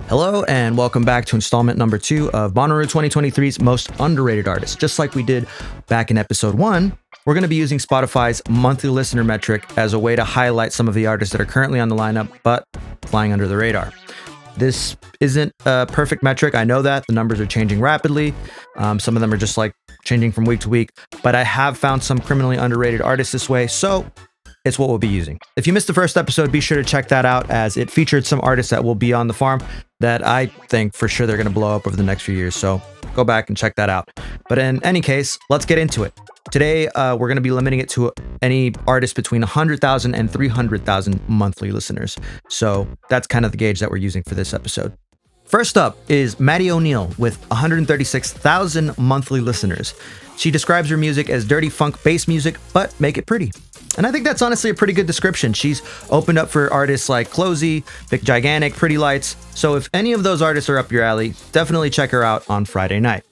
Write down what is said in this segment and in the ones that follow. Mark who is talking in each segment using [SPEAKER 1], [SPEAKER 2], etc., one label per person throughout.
[SPEAKER 1] Hello and welcome back to installment number 2 of Bonnaroo 2023's most underrated artists. Just like we did back in episode 1, we're going to be using Spotify's monthly listener metric as a way to highlight some of the artists that are currently on the lineup but flying under the radar. This isn't a perfect metric. I know that the numbers are changing rapidly. Some of them are just like changing from week to week, but I have found some criminally underrated artists this way, so it's what we'll be using. If you missed the first episode, be sure to check that out as it featured some artists that will be on the farm that I think for sure they're going to blow up over the next few years. So go back and check that out. But in any case, let's get into it. Today, we're going to be limiting it to any artist between 100,000 and 300,000 monthly listeners. So that's kind of the gauge that we're using for this episode. First up is Maddy O'Neil with 136,000 monthly listeners. She describes her music as dirty funk bass music, but make it pretty. And I think that's honestly a pretty good description. She's opened up for artists like Closey, Big Gigantic, Pretty Lights. So if any of those artists are up your alley, definitely check her out on Friday night.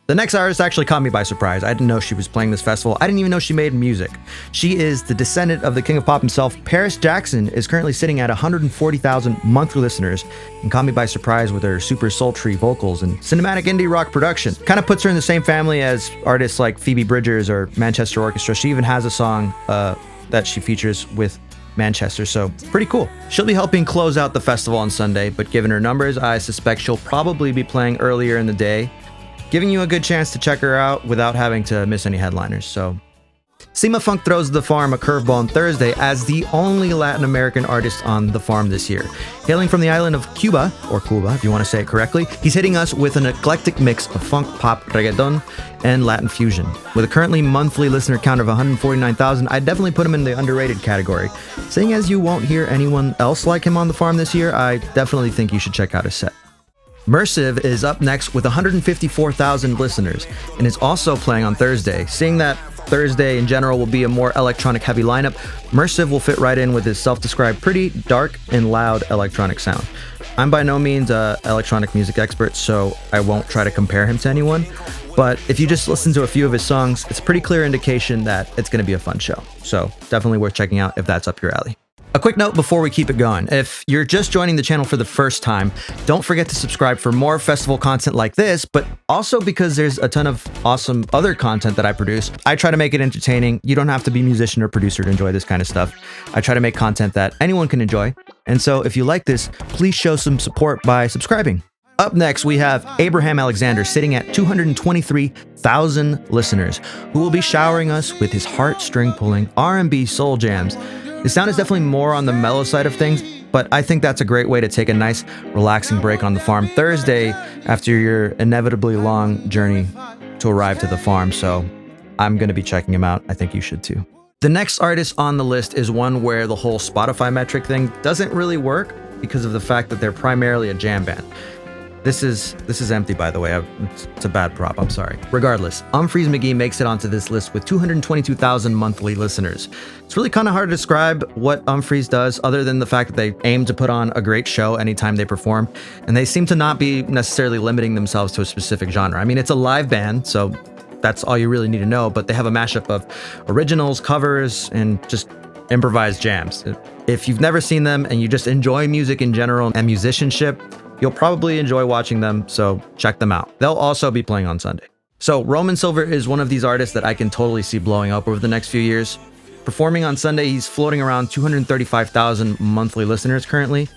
[SPEAKER 1] The next artist actually caught me by surprise. I didn't know she was playing this festival. I didn't even know she made music. She is the descendant of the king of pop himself. Paris Jackson is currently sitting at 140,000 monthly listeners and caught me by surprise with her super sultry vocals and cinematic indie rock production. Kind of puts her in the same family as artists like Phoebe Bridgers or Manchester Orchestra. She even has a song that she features with Manchester, so pretty cool. She'll be helping close out the festival on Sunday, but given her numbers, I suspect she'll probably be playing earlier in the day, giving you a good chance to check her out without having to miss any headliners. So Cimafunk throws the farm a curveball on Thursday as the only Latin American artist on the farm this year. Hailing from the island of Cuba, or Cuba if you want to say it correctly, he's hitting us with an eclectic mix of funk, pop, reggaeton, and Latin fusion. With a currently monthly listener count of 149,000, I'd definitely put him in the underrated category. Seeing as you won't hear anyone else like him on the farm this year, I definitely think you should check out his set. Mersive is up next with 154,000 listeners and is also playing on Thursday. Seeing that Thursday in general will be a more electronic heavy lineup, Mersive will fit right in with his self-described pretty dark and loud electronic sound. I'm by no means an electronic music expert, so I won't try to compare him to anyone, but if you just listen to a few of his songs, it's a pretty clear indication that it's going to be a fun show. So definitely worth checking out if that's up your alley. A quick note before we keep it going. If you're just joining the channel for the first time, don't forget to subscribe for more festival content like this, but also because there's a ton of awesome other content that I produce. I try to make it entertaining. You don't have to be a musician or producer to enjoy this kind of stuff. I try to make content that anyone can enjoy. And so if you like this, please show some support by subscribing. Up next, we have Abraham Alexander sitting at 223,000 listeners, who will be showering us with his heartstring-pulling R&B soul jams. The sound is definitely more on the mellow side of things, but I think that's a great way to take a nice, relaxing break on the farm Thursday after your inevitably long journey to arrive to the farm, so I'm going to be checking him out. I think you should too. The next artist on the list is one where the whole Spotify metric thing doesn't really work because of the fact that they're primarily a jam band. This is empty, by the way. It's a bad prop, I'm sorry. Regardless, Umphrey's McGee makes it onto this list with 222,000 monthly listeners. It's really kind of hard to describe what Umphrey's does other than the fact that they aim to put on a great show anytime they perform, and they seem to not be necessarily limiting themselves to a specific genre. I mean, it's a live band, so that's all you really need to know, but they have a mashup of originals, covers, and just improvised jams. If you've never seen them and you just enjoy music in general and musicianship, you'll probably enjoy watching them, so check them out. They'll also be playing on Sunday. So Roman Silver is one of these artists that I can totally see blowing up over the next few years. Performing on Sunday, he's floating around 235,000 monthly listeners currently,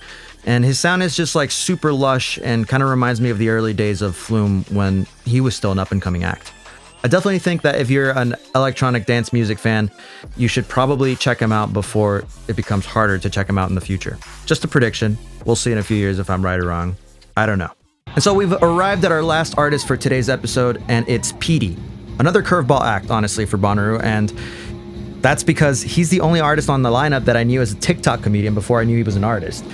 [SPEAKER 1] and his sound is just like super lush and kind of reminds me of the early days of Flume when he was still an up-and-coming act. I definitely think that if you're an electronic dance music fan, you should probably check him out before it becomes harder to check him out in the future. Just a prediction. We'll see in a few years if I'm right or wrong. I don't know. And so we've arrived at our last artist for today's episode, and it's Petey. Another curveball act, honestly, for Bonnaroo, and that's because he's the only artist on the lineup that I knew as a TikTok comedian before I knew he was an artist.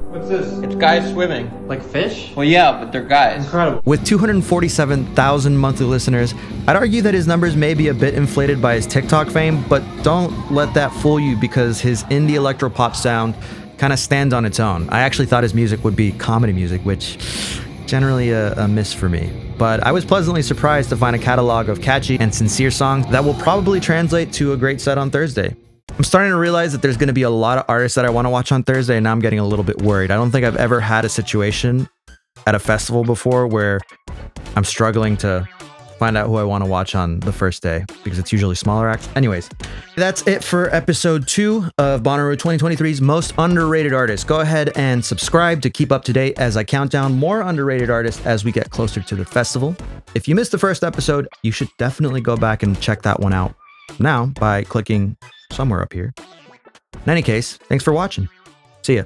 [SPEAKER 2] What's this?
[SPEAKER 3] It's guys swimming.
[SPEAKER 2] Like fish?
[SPEAKER 3] Well, yeah, but they're guys.
[SPEAKER 2] Incredible.
[SPEAKER 1] With 247,000 monthly listeners, I'd argue that his numbers may be a bit inflated by his TikTok fame, but don't let that fool you because his indie electro pop sound kind of stands on its own. I actually thought his music would be comedy music, which generally a miss for me. But I was pleasantly surprised to find a catalog of catchy and sincere songs that will probably translate to a great set on Thursday. I'm starting to realize that there's going to be a lot of artists that I want to watch on Thursday, and now I'm getting a little bit worried. I don't think I've ever had a situation at a festival before where I'm struggling to find out who I want to watch on the first day because it's usually smaller acts. Anyways, that's it for episode 2 of Bonnaroo 2023's most underrated artists. Go ahead and subscribe to keep up to date as I count down more underrated artists as we get closer to the festival. If you missed the first episode, you should definitely go back and check that one out now by clicking somewhere up here. In any case, thanks for watching. See ya.